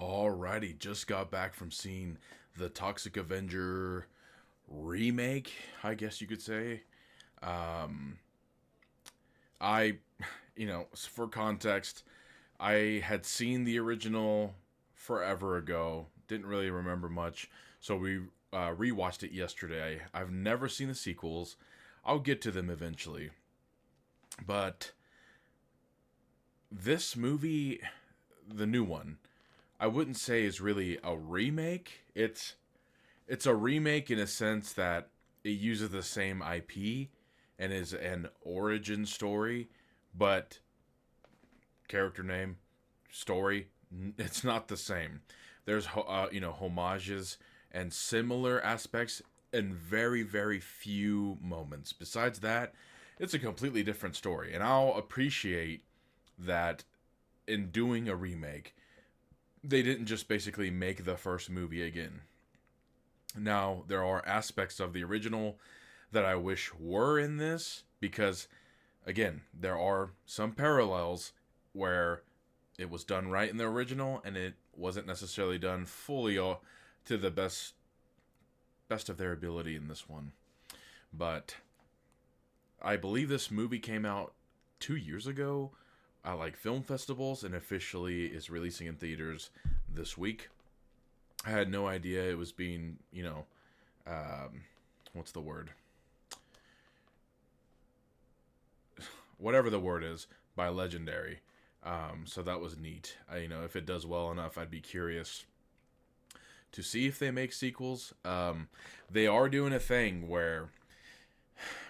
Alrighty, just got back from seeing the Toxic Avenger remake, I guess you could say. I, for context, I had seen the original forever ago, didn't really remember much, so we rewatched it yesterday. I've never seen the sequels. I'll get to them eventually. But this movie, the new one, I wouldn't say is really a remake. It's a remake in a sense that it uses the same IP and is an origin story, but character name, story, it's not the same. There's homages and similar aspects in very very few moments. Besides that, it's a completely different story, and I'll appreciate that in doing a remake they didn't just basically make the first movie again. Now, there are aspects of the original that I wish were in this because, again, there are some parallels where it was done right in the original and it wasn't necessarily done fully to the best of their ability in this one. But I believe this movie came out 2 years ago at like film festivals and officially is releasing in theaters this week. I had no idea it was being, what's the word? Whatever the word is, by Legendary. So that was neat. If it does well enough, I'd be curious to see if they make sequels. They are doing a thing where,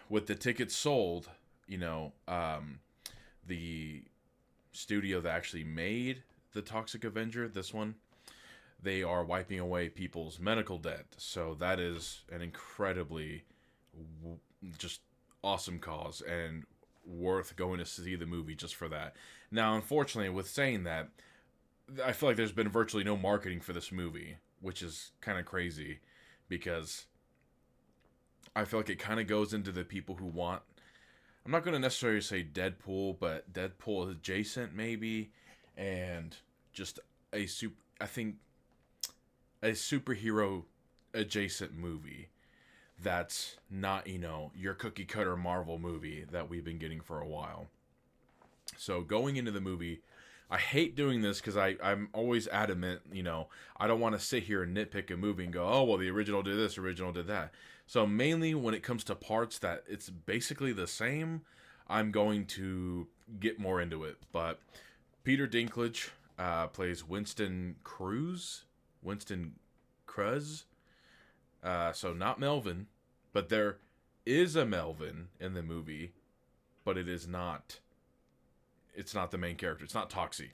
with the tickets sold, the studio that actually made the Toxic Avenger, this one, they are wiping away people's medical debt. So that is an incredibly just awesome cause and worth going to see the movie just for that. Now, unfortunately, with saying that, I feel like there's been virtually no marketing for this movie, which is kind of crazy because I feel like it kind of goes into the people who want, I'm not going to necessarily say Deadpool, but Deadpool adjacent maybe, and just I think a superhero adjacent movie that's not, your cookie cutter Marvel movie that we've been getting for a while. So going into the movie, I hate doing this because I'm always adamant, I don't want to sit here and nitpick a movie and go, oh, well, the original did this, original did that. So mainly when it comes to parts that it's basically the same, I'm going to get more into it. But Peter Dinklage plays Winston Cruz. Winston Cruz. So not Melvin, but there is a Melvin in the movie, but it is not. It's not the main character. It's not Toxie.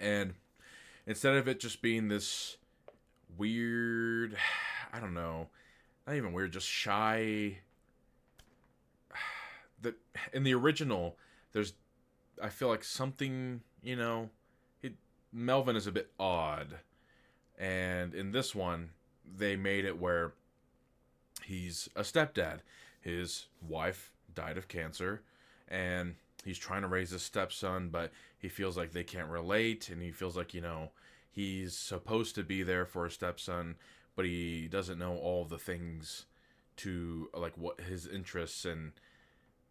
And instead of it just being this weird, I don't know, not even weird, just shy. That in the original, there's, I feel like something, Melvin is a bit odd, and in this one, they made it where he's a stepdad. His wife died of cancer, and he's trying to raise his stepson, but he feels like they can't relate, and he feels like, he's supposed to be there for a stepson, but he doesn't know all the things to, like, what his interests, and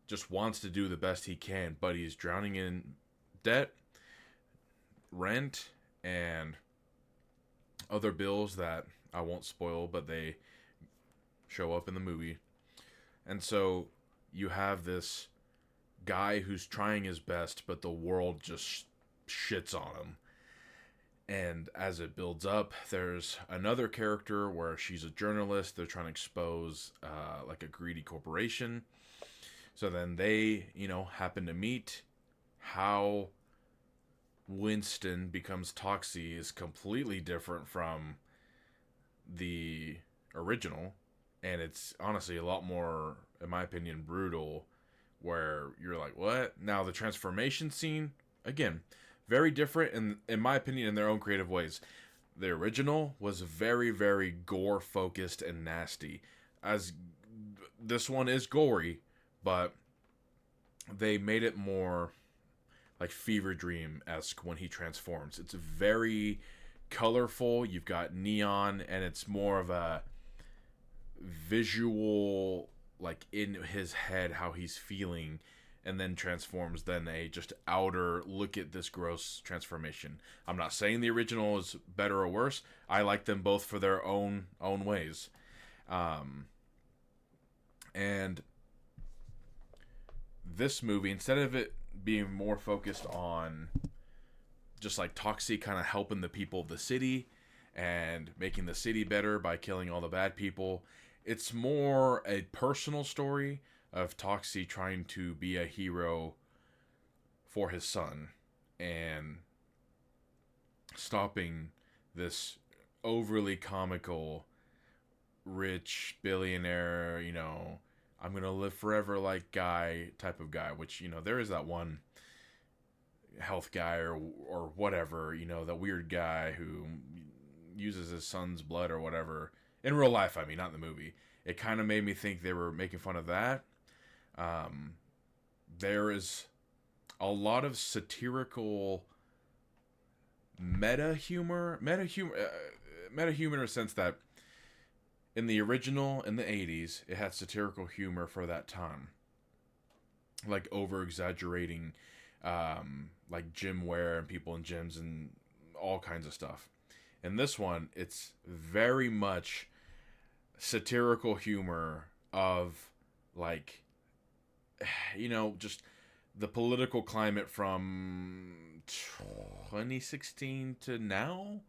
just wants to do the best he can, but he's drowning in debt, rent, and other bills that I won't spoil, but they show up in the movie. And so you have this guy who's trying his best, but the world just shits on him. And as it builds up, there's another character where she's a journalist. They're trying to expose like a greedy corporation. So then they, happen to meet. How Winston becomes Toxie is completely different from the original. And it's honestly a lot more, in my opinion, brutal, where you're like, what? Now the transformation scene, again, very different in my opinion, in their own creative ways. The original was very, very gore focused and nasty. As this one is gory, but they made it more like Fever Dream esque when he transforms. It's very colorful. You've got neon, and it's more of a visual, like in his head, how he's feeling, and then transforms. Then a just outer look at this gross transformation. I'm not saying the original is better or worse. I like them both for their own ways. And this movie, instead of it being more focused on just like Toxie kind of helping the people of the city and making the city better by killing all the bad people, it's more a personal story of Toxie trying to be a hero for his son and stopping this overly comical rich billionaire, I'm gonna live forever like guy type of guy, which, there is that one health guy or whatever, that weird guy who uses his son's blood or whatever in real life. I mean, not in the movie. It kind of made me think they were making fun of that. There is a lot of satirical meta humor in a sense that in the original, in the 80s, it had satirical humor for that time. Like over-exaggerating, like gym wear and people in gyms and all kinds of stuff. In this one, it's very much satirical humor of, like, just the political climate from 2016 to now.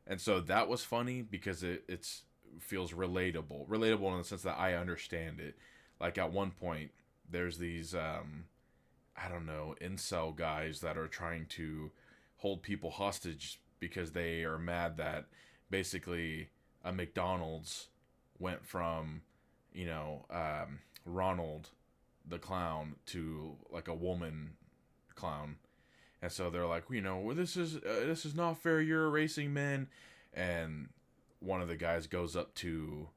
And so that was funny because it's feels relatable in the sense that I understand it. Like at one point there's these I don't know, incel guys that are trying to hold people hostage because they are mad that basically a McDonald's went from Ronald the clown to like a woman clown. And so they're like, well, this is not fair, you're erasing men. And one of the guys goes up to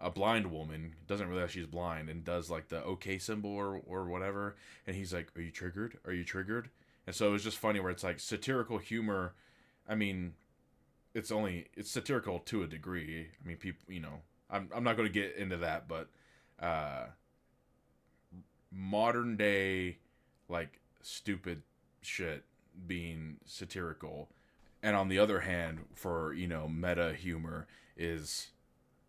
a blind woman, doesn't realize she's blind, and does like the okay symbol or whatever. And he's like, are you triggered? Are you triggered? And so it was just funny where it's like satirical humor. I mean, it's satirical to a degree. I mean, people, I'm not going to get into that, but modern day, like, stupid shit being satirical. And on the other hand, for, meta humor is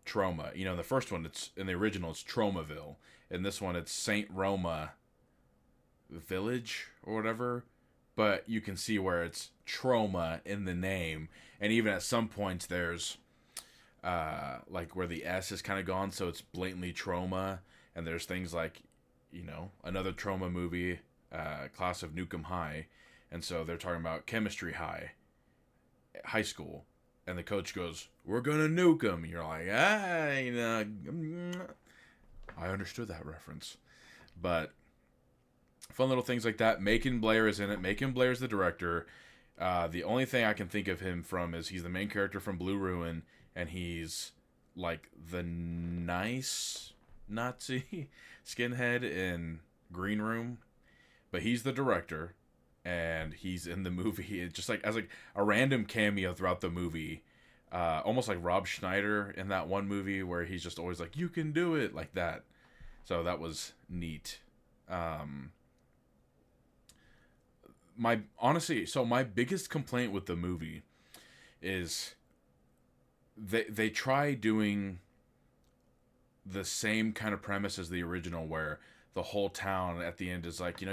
trauma. The first one, it's in the original, it's Tromaville. In this one, it's Saint Roma Village or whatever. But you can see where it's trauma in the name. And even at some points, there's like where the S is kind of gone, so it's blatantly trauma. And there's things like, another trauma movie, Class of Nukem High. And so they're talking about chemistry high school, and the coach goes, we're gonna nuke him. You're like, I understood that reference. But fun little things like that. Macon Blair is in it. Macon Blair is the director. The only thing I can think of him from is he's the main character from Blue Ruin, and he's like the nice Nazi skinhead in Green Room. But he's the director, and he's in the movie. It's just like as like a random cameo throughout the movie, almost like Rob Schneider in that one movie where he's just always like, "You can do it," like that. So that was neat. My biggest complaint with the movie is they try doing the same kind of premise as the original, where the whole town at the end is like, you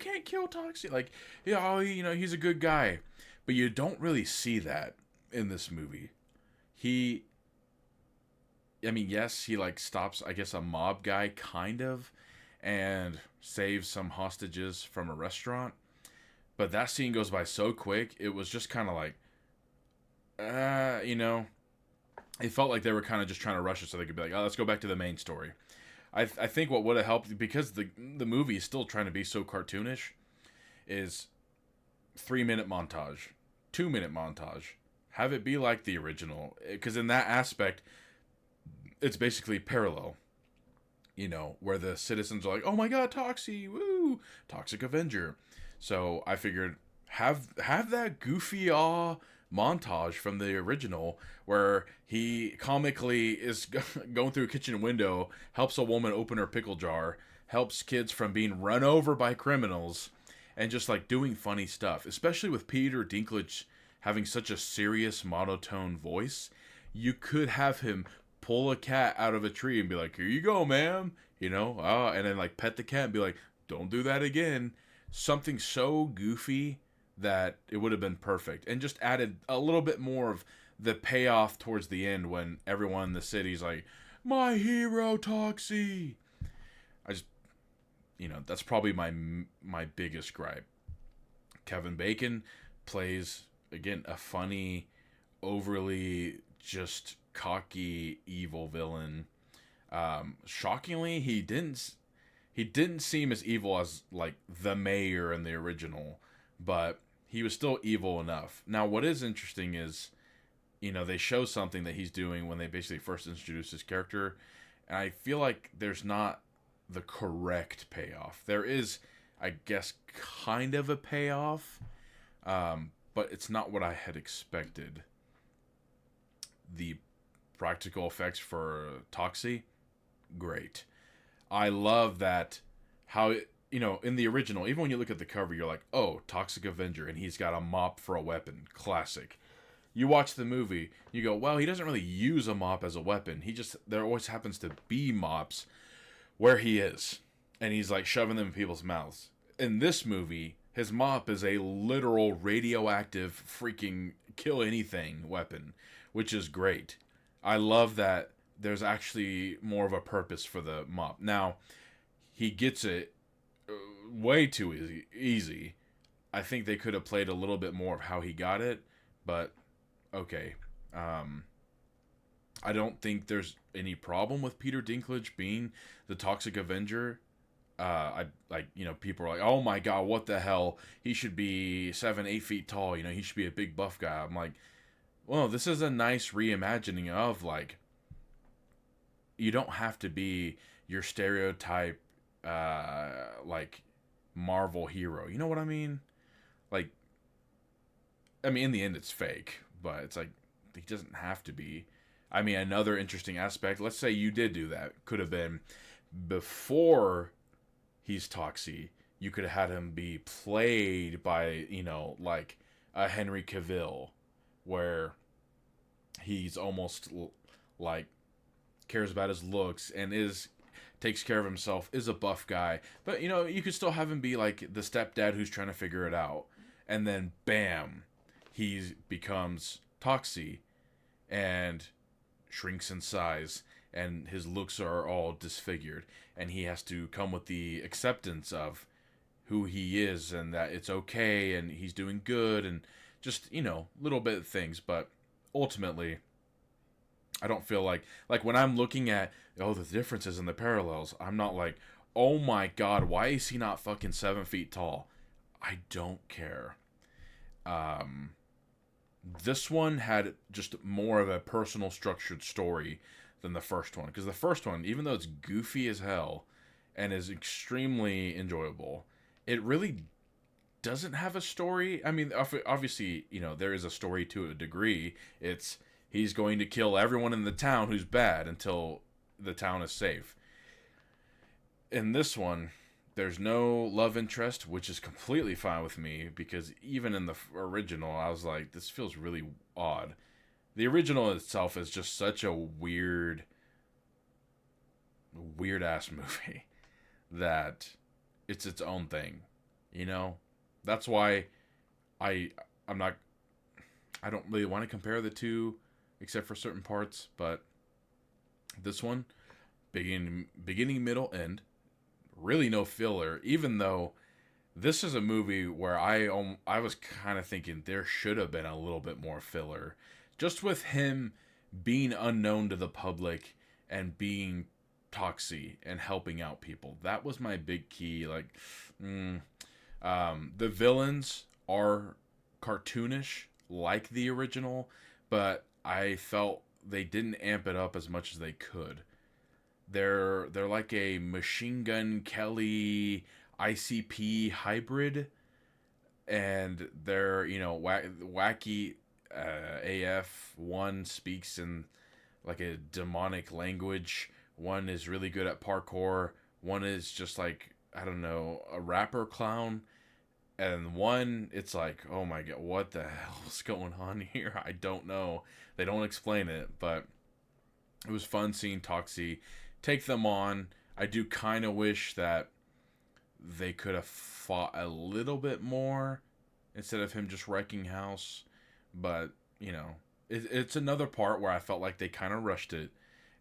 can't kill Toxie. Like, he's a good guy. But you don't really see that in this movie. Yes, he like stops, I guess, a mob guy kind of, and saves some hostages from a restaurant. But that scene goes by so quick, it was just kind of like, it felt like they were kind of just trying to rush it so they could be like, oh, let's go back to the main story. I think what would have helped, because the movie is still trying to be so cartoonish, is 3-minute montage, 2-minute montage. Have it be like the original, because in that aspect, it's basically parallel. Where the citizens are like, oh my god, Toxie, woo, Toxic Avenger. So I figured, have that goofy montage from the original where he comically is going through a kitchen window, helps a woman open her pickle jar, helps kids from being run over by criminals, and just like doing funny stuff, especially with Peter Dinklage having such a serious monotone voice. You could have him pull a cat out of a tree and be like, "Here you go, ma'am," and then like pet the cat and be like, "Don't do that again." Something so goofy that it would have been perfect, and just added a little bit more of the payoff towards the end when everyone in the city's like, "My hero, Toxie." I just, that's probably my biggest gripe. Kevin Bacon plays again a funny, overly just cocky, evil villain. Shockingly, he didn't seem as evil as like the mayor in the original, but he was still evil enough. Now, what is interesting is, they show something that he's doing when they basically first introduce his character, and I feel like there's not the correct payoff. There is, I guess, kind of a payoff, but it's not what I had expected. The practical effects for Toxie, great. I love that how in the original, even when you look at the cover, you're like, oh, Toxic Avenger, and he's got a mop for a weapon. Classic. You watch the movie, you go, well, he doesn't really use a mop as a weapon. There always happens to be mops where he is, and he's like shoving them in people's mouths. In this movie, his mop is a literal radioactive freaking kill anything weapon, which is great. I love that there's actually more of a purpose for the mop. Now, he gets it way too easy. I think they could have played a little bit more of how he got it, but okay. I don't think there's any problem with Peter Dinklage being the Toxic Avenger. People are like, oh my god, what the hell? He should be 7, 8 feet tall. He should be a big buff guy. I'm like, well, this is a nice reimagining of like, you don't have to be your stereotype, like Marvel hero. You know what I mean? Like, in the end, it's fake, but it's like he doesn't have to be. Another interesting aspect. Let's say you did do that. Could have been before he's Toxie. You could have had him be played by like a Henry Cavill, where he's almost like cares about his looks and takes care of himself, is a buff guy, but you could still have him be like the stepdad who's trying to figure it out, and then bam, he becomes Toxie and shrinks in size, and his looks are all disfigured, and he has to come with the acceptance of who he is and that it's okay and he's doing good, and just little bit of things. But ultimately, I don't feel like when I'm looking at the differences and the parallels, I'm not like, oh my god, why is he not fucking 7 feet tall? I don't care. This one had just more of a personal structured story than the first one, because the first one, even though it's goofy as hell and is extremely enjoyable, it really doesn't have a story. Obviously, there is a story to a degree. It's he's going to kill everyone in the town who's bad until the town is safe. In this one, there's no love interest, which is completely fine with me, because even in the original, I was like, this feels really odd. The original itself is just such a weird ass movie that it's its own thing. That's why I'm not I don't really want to compare the two except for certain parts, but this one, beginning, middle, end, really no filler, even though this is a movie where I was kind of thinking there should have been a little bit more filler, just with him being unknown to the public and being Toxie and helping out people. That was my big key. Like, the villains are cartoonish like the original, but I felt they didn't amp it up as much as they could. They're like a Machine Gun Kelly ICP hybrid. and they're wacky. AF one speaks in like a demonic language. One is really good at parkour. One is just like, I don't know, a rapper clown. And one, it's like, oh my god, what the hell is going on here? I don't know. They don't explain it, but it was fun seeing Toxie take them on. I do kind of wish that they could have fought a little bit more instead of him just wrecking house. But, it's another part where I felt like they kind of rushed it,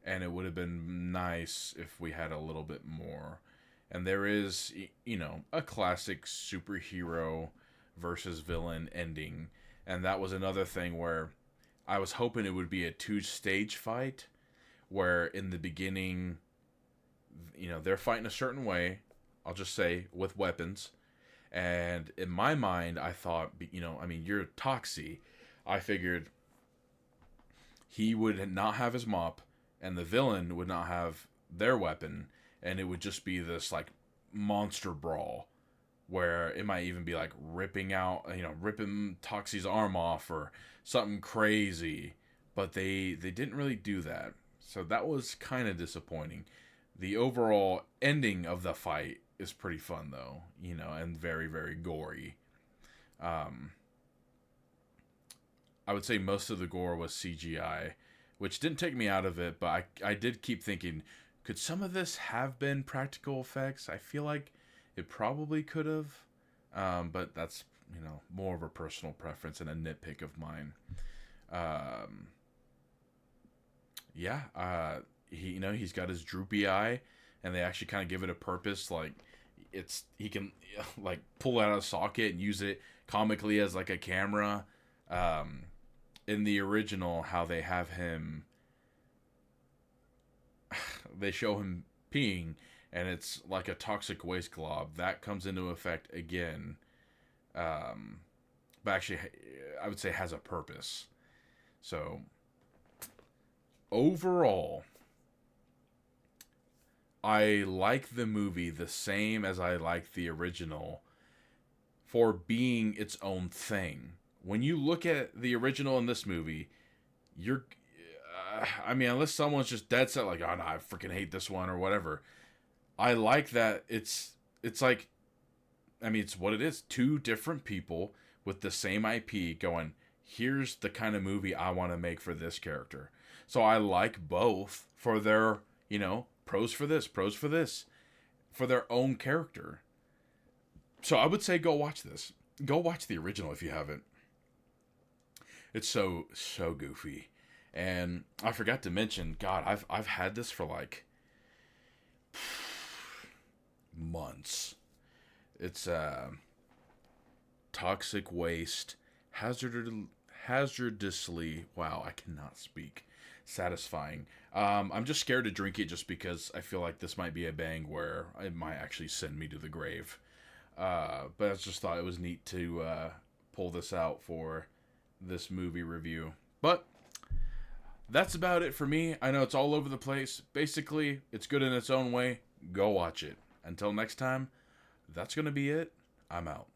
and it would have been nice if we had a little bit more. And there is, a classic superhero versus villain ending. And that was another thing where I was hoping it would be a two-stage fight, where in the beginning, they're fighting a certain way, I'll just say, with weapons. And in my mind, I thought, you're Toxie. I figured he would not have his mop, and the villain would not have their weapon, and it would just be this, like, monster brawl, where it might even be, like, ripping Toxie's arm off, or something crazy. But they didn't really do that. So that was kind of disappointing. The overall ending of the fight is pretty fun, though, and very, very gory. I would say most of the gore was CGI, which didn't take me out of it, but I did keep thinking, could some of this have been practical effects? I feel like it probably could have, but that's, more of a personal preference and a nitpick of mine. He's got his droopy eye, and they actually kind of give it a purpose, like, he can like pull it out of a socket and use it comically as like a camera. In the original, how they have him, they show him peeing, and it's like a toxic waste glob that comes into effect again. But actually, I would say has a purpose. So overall, I like the movie the same as I like the original for being its own thing. When you look at the original in this movie, unless someone's just dead set, like, oh no, I freaking hate this one or whatever. I like that it's like, it's what it is. Two different people with the same IP going, here's the kind of movie I want to make for this character. So I like both for their, pros for this, for their own character. So I would say go watch this. Go watch the original if you haven't. It's so goofy. And I forgot to mention, God, I've had this for like months. It's toxic waste, hazardously, wow, I cannot speak, satisfying. I'm just scared to drink it just because I feel like this might be a bang where it might actually send me to the grave. But I just thought it was neat to pull this out for this movie review. But that's about it for me. I know it's all over the place. Basically, it's good in its own way. Go watch it. Until next time, that's going to be it. I'm out.